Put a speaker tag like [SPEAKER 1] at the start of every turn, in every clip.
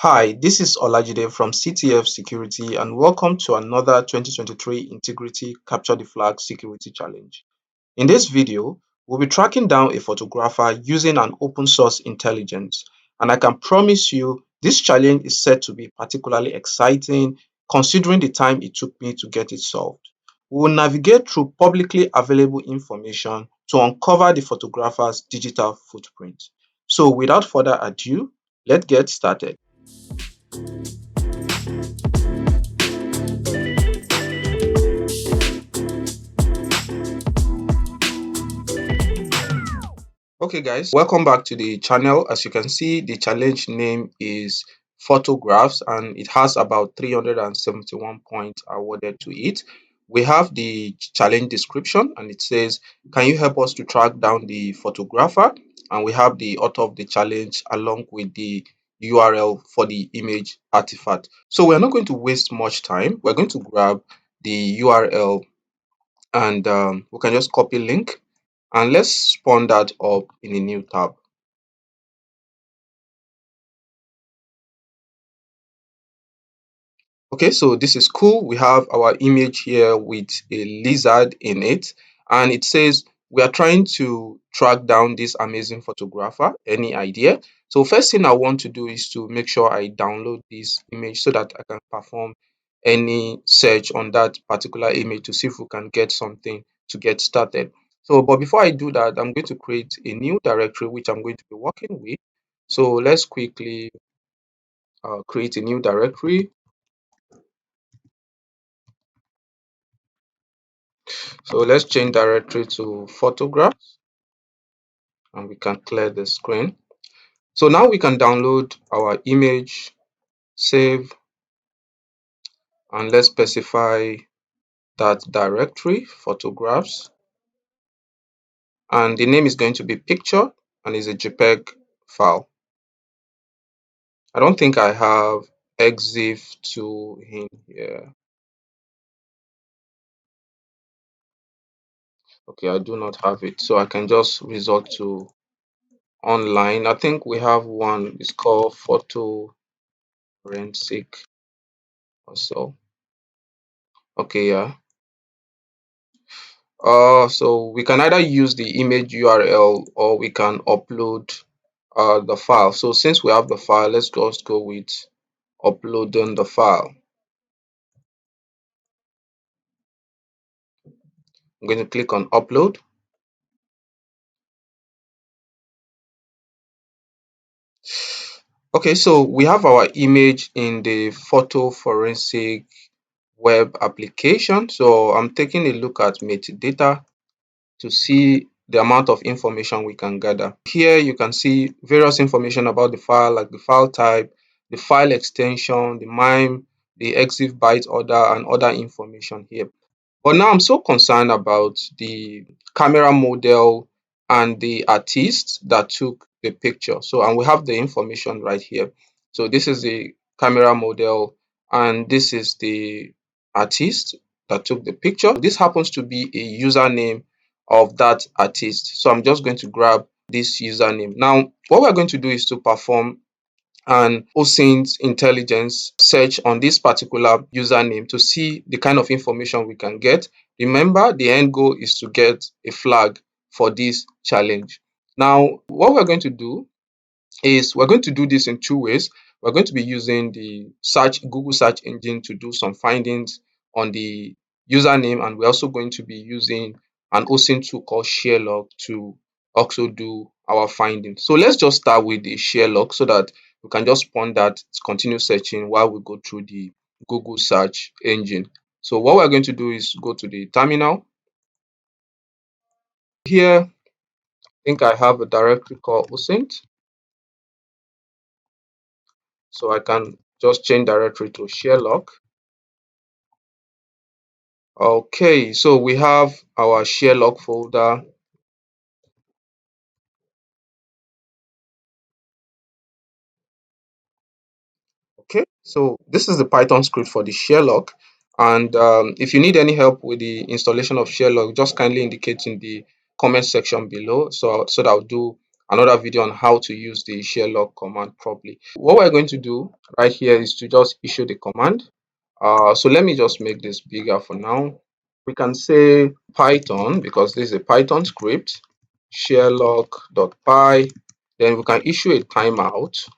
[SPEAKER 1] Hi, this is Olajide from CTF Security and welcome to another 2023 Integrity Capture the Flag Security Challenge. In this video, we'll be tracking down a photographer using an open source intelligence, and I can promise you this challenge is set to be particularly exciting considering the time it took me to get it solved. We will navigate through publicly available information to uncover the photographer's digital footprint. So without further ado, let's get started. Okay, guys, welcome back to the channel. As you can see, the challenge name is photographs and it has about 371 points awarded to it. We have the challenge description and it says, can you help us to track down the photographer? And we have the author of the challenge along with the URL for the image artifact. So we're not going to waste much time. We're going to grab the URL and we can just copy link and let's spawn that up in a new tab. Okay, so this is cool. We have our image here with a lizard in it, and it says we are trying to track down this amazing photographer. Any idea? So first thing I want to do is to make sure I download this image so that I can perform any search on that particular image to see if we can get something to get started. So, but before I do that, I'm going to create a new directory which I'm going to be working with. So let's quickly create a new directory. So let's change directory to photographs and we can clear the screen. So now we can download our image, save, and let's specify that directory, photographs, and the name is going to be picture and is a JPEG file. I don't think I have EXIF to in here. Okay, I do not have it, so I can just resort to online. I think we have one, it's called photo forensic or so. Okay, yeah. So we can either use the image URL or we can upload the file. So since we have the file, let's just go with uploading the file. I'm going to click on upload. Okay, so we have our image in the photo forensic web application. So I'm taking a look at metadata to see the amount of information we can gather. Here you can see various information about the file, like the file type, the file extension, the MIME, the EXIF byte order, and other information here. But now I'm so concerned about the camera model and the artist that took the picture. So, and we have the information right here. So this is the camera model and this is the artist that took the picture. This happens to be a username of that artist. So I'm just going to grab this username. Now, what we're going to do is to perform an OSINT intelligence search on this particular username to see the kind of information we can get. Remember, the end goal is to get a flag for this challenge. Now, what we're going to do is we're going to do this in two ways. We're going to be using the Google search engine to do some findings on the username, and we're also going to be using an OSINT tool called ShareLog to also do our findings. So let's just start with the ShareLog so that we can just spawn that, continue searching while we go through the Google search engine. So what we're going to do is go to the terminal. Here, I think I have a directory called OSINT. So I can just change directory to ShareLog. Okay, so we have our ShareLog folder. Okay, so this is the Python script for the ShareLog. And if you need any help with the installation of ShareLog, just kindly indicate in the comment section below so that I'll do another video on how to use the share log command properly. What we're going to do right here is to just issue the command. So let me just make this bigger for now. We can say Python, because this is a Python script, sharelog.py. Then we can issue a timeout,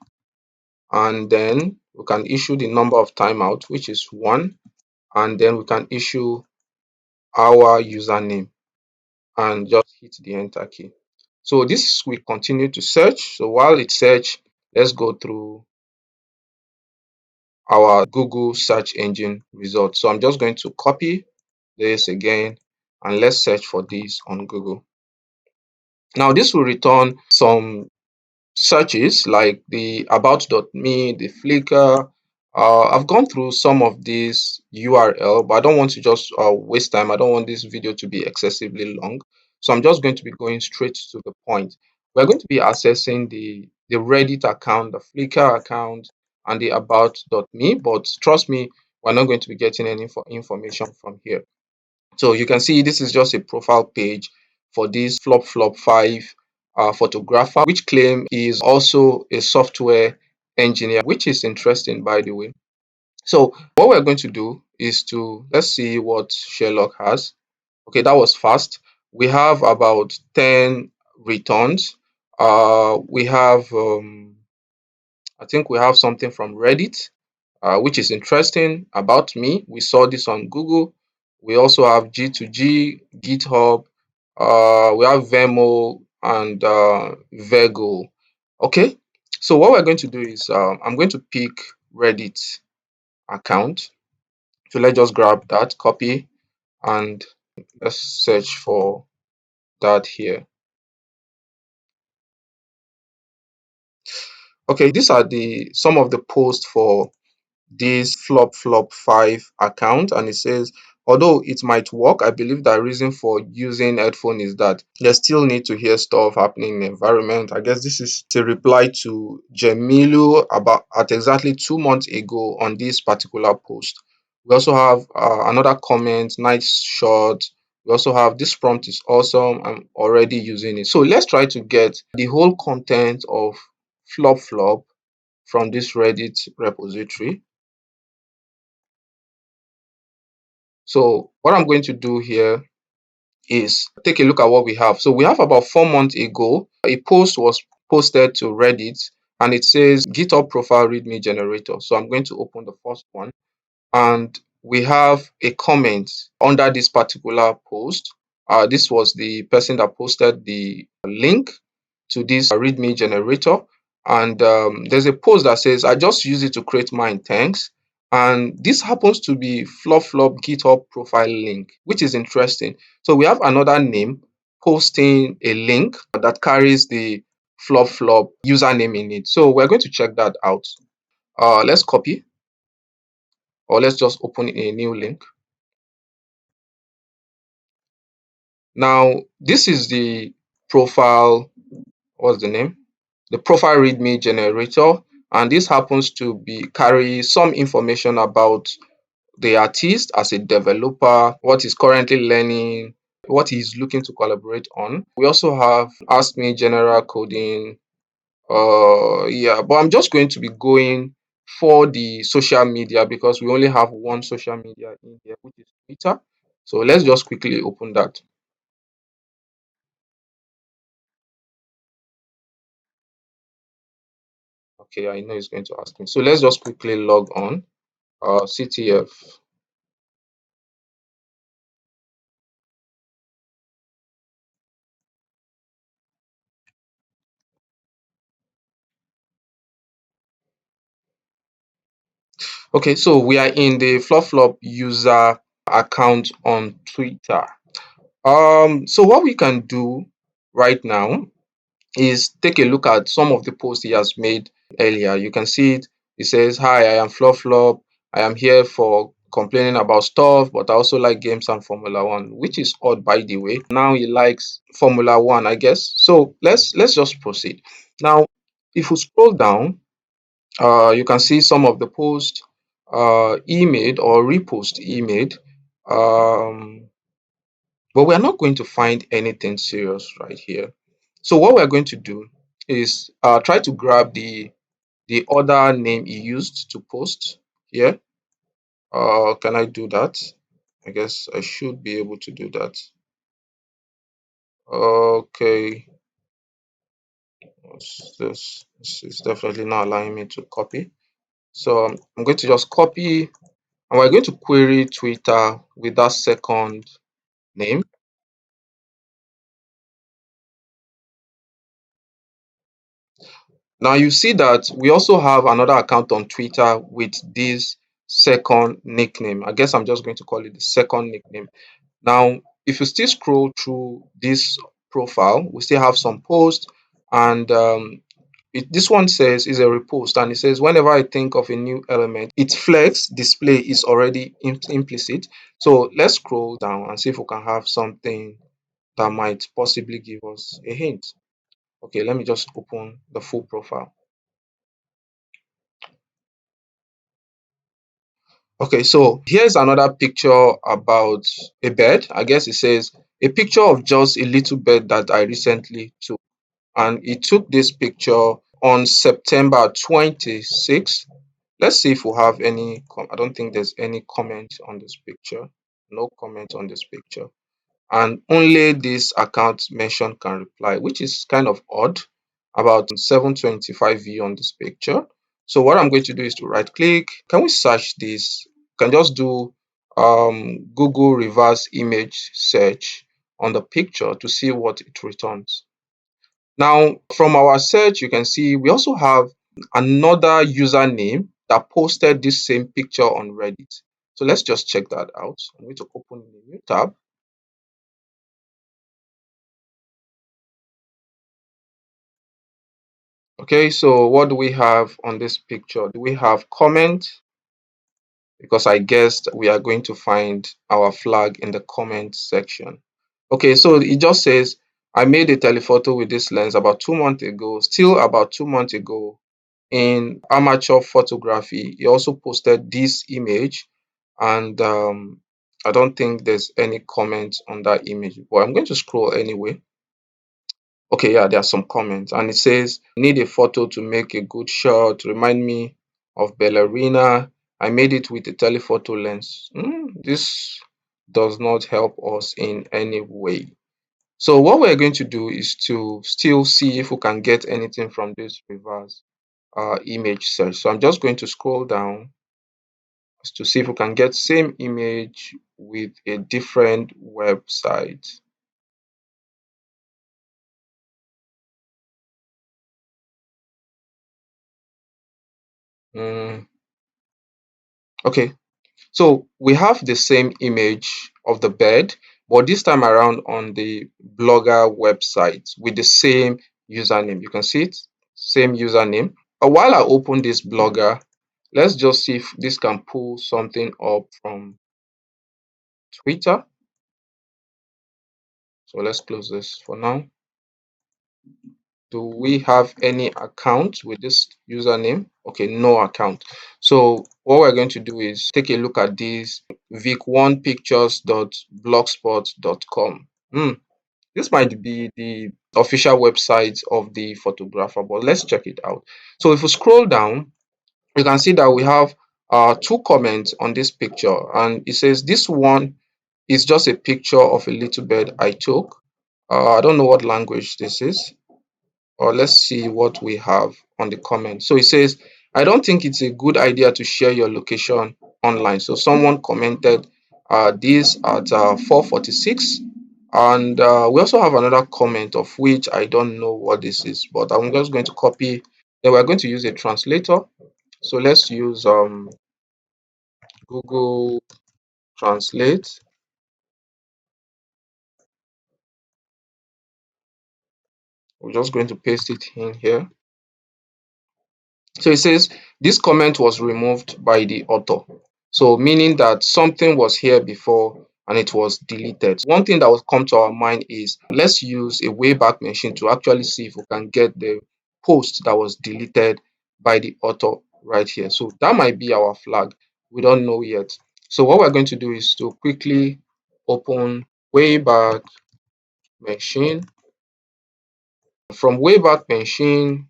[SPEAKER 1] and then we can issue the number of timeout, which is 1, and then we can issue our username and just hit the enter key. So this will continue to search. So while it search, let's go through our Google search engine results. So I'm just going to copy this again, and let's search for this on Google. Now this will return some searches like the about.me, the Flickr. I've gone through some of these URL, but I don't want to just waste time. I don't want this video to be excessively long. So I'm just going to be going straight to the point. We're going to be accessing the Reddit account, the Flickr account, and the about.me, but trust me, we're not going to be getting any information from here. So you can see this is just a profile page for this flop5 photographer, which claim is also a software engineer, which is interesting, by the way. So what we're going to do is to, let's see what Sherlock has. Okay, that was fast. We have about 10 returns. We have I think we have something from Reddit, which is interesting about me. We saw this on Google. We also have G2G, GitHub, we have Vemo, and Virgo. Okay, so what we're going to do is I'm going to pick Reddit account. So let's just grab that, copy, and let's search for that here. Okay, these are the some of the posts for this flop5 account, and it says, although it might work, I believe the reason for using headphone is that they still need to hear stuff happening in the environment. I guess this is a reply to Jemilu about at exactly 2 months ago on this particular post. We also have another comment, nice shot. We also have this prompt is awesome, I'm already using it. So let's try to get the whole content of flop from this Reddit repository. So what I'm going to do here is take a look at what we have. So we have about 4 months ago, a post was posted to Reddit, and it says GitHub profile readme generator. So I'm going to open the first one, and we have a comment under this particular post. This was the person that posted the link to this readme generator, and there's a post that says, I just use it to create mine, thanks. And this happens to be flop GitHub profile link, which is interesting. So we have another name posting a link that carries the flop username in it. So we're going to check that out. Let's copy, or let's just open a new link. Now this is the profile, what's the name, the profile readme generator, and this happens to be carry some information about the artist as a developer, what he's currently learning, what he's looking to collaborate on. We also have ask me general coding. Yeah, but I'm just going to be going for the social media because we only have one social media in here, which is Twitter. So let's just quickly open that. Okay, I know it's going to ask me. So let's just quickly log on. CTF. Okay, so we are in the flop user account on Twitter. So what we can do right now is take a look at some of the posts he has made earlier. You can see it. It says, "Hi, I am Flop. I am here for complaining about stuff, but I also like games and Formula One," which is odd, by the way. Now he likes Formula One, I guess. So let's just proceed. Now, if we scroll down, you can see some of the posts he made or repost he made. But we're not going to find anything serious right here. So what we're going to do is try to grab the other name he used to post here. Can I do that? I guess I should be able to do that. Okay, this is definitely not allowing me to copy. So I'm going to just copy, and we're going to query Twitter with that second name. Now you see that we also have another account on Twitter with this second nickname. I guess I'm just going to call it the second nickname. Now, if you still scroll through this profile, we still have some posts, and this one says is a repost, and it says whenever I think of a new element, its flex display is already implicit. So let's scroll down and see if we can have something that might possibly give us a hint. Okay, let me just open the full profile. Okay, so here's another picture about a bird. I guess it says a picture of just a little bird that I recently took. And he took this picture on September 26th. Let's see if we have any. I don't think there's any comment on this picture. No comment on this picture. And only this account mentioned can reply, which is kind of odd. About 725 view on this picture. So what I'm going to do is to right click. Can we search this? Can just do Google reverse image search on the picture to see what it returns. Now, from our search, you can see we also have another username that posted this same picture on Reddit. So let's just check that out. I'm going to open a new tab. Okay, so what do we have on this picture? Do we have comment? Because I guessed we are going to find our flag in the comment section. Okay, so it just says, I made a telephoto with this lens about 2 months ago, still about 2 months ago in amateur photography. He also posted this image, and I don't think there's any comment on that image, but I'm going to scroll anyway. Okay, yeah, there are some comments, and it says, need a photo to make a good shot. Remind me of ballerina. I made it with a telephoto lens. This does not help us in any way. So what we're going to do is to still see if we can get anything from this reverse image search. So I'm just going to scroll down to see if we can get same image with a different website. Mm, okay, so we have the same image of the bed, but this time around on the Blogger website with the same username. You can see it, same username. While I open this Blogger, let's just see if this can pull something up from Twitter. So let's close this for now. Do we have any account with this username? Okay, no account. So what we're going to do is take a look at this vic1pictures.blogspot.com. This might be the official website of the photographer, but let's check it out. So if we scroll down, you can see that we have two comments on this picture, and it says this one is just a picture of a little bird I took. I don't know what language this is, or let's see what we have on the comment. So it says, I don't think it's a good idea to share your location online. So someone commented this at 4:46, and we also have another comment of which I don't know what this is, but I'm just going to copy. Then we're going to use a translator. So let's use Google Translate. We're just going to paste it in here. So it says this comment was removed by the author. So meaning that something was here before and it was deleted. One thing that will come to our mind is let's use a Wayback Machine to actually see if we can get the post that was deleted by the author right here. So that might be our flag. We don't know yet. So what we're going to do is to quickly open Wayback Machine. From Wayback Machine,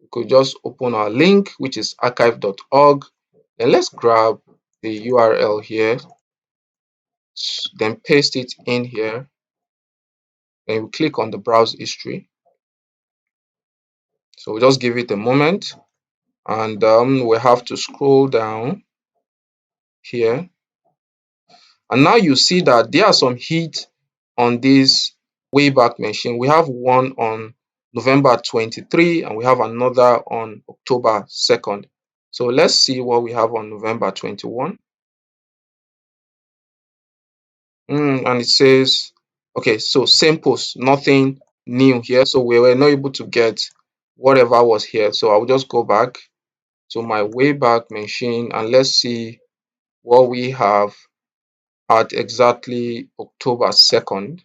[SPEAKER 1] we could just open our link, which is archive.org. Then let's grab the URL here, then paste it in here. Then we click on the browse history. So we'll just give it a moment, and we have to scroll down here. And now you see that there are some hits on this Wayback Machine. We have one on November 23 and we have another on October 2nd. So let's see what we have on November 21. And it says, okay, so same post, nothing new here. So we were not able to get whatever was here. So I'll just go back to my Wayback Machine and let's see what we have at exactly October 2nd.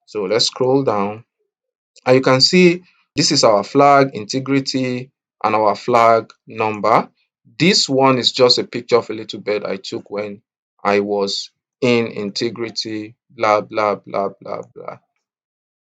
[SPEAKER 1] So let's scroll down and you can see this is our flag integrity and our flag number. This one is just a picture of a little bird I took when I was in integrity, blah blah blah blah blah.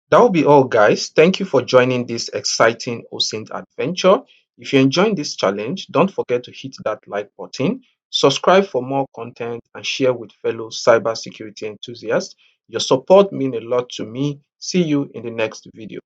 [SPEAKER 1] That will be all, guys. Thank you for joining this exciting OSINT adventure. If you're enjoying this challenge, don't forget to hit that like button, subscribe for more content, and share with fellow cybersecurity enthusiasts. Your support means a lot to me. See you in the next video.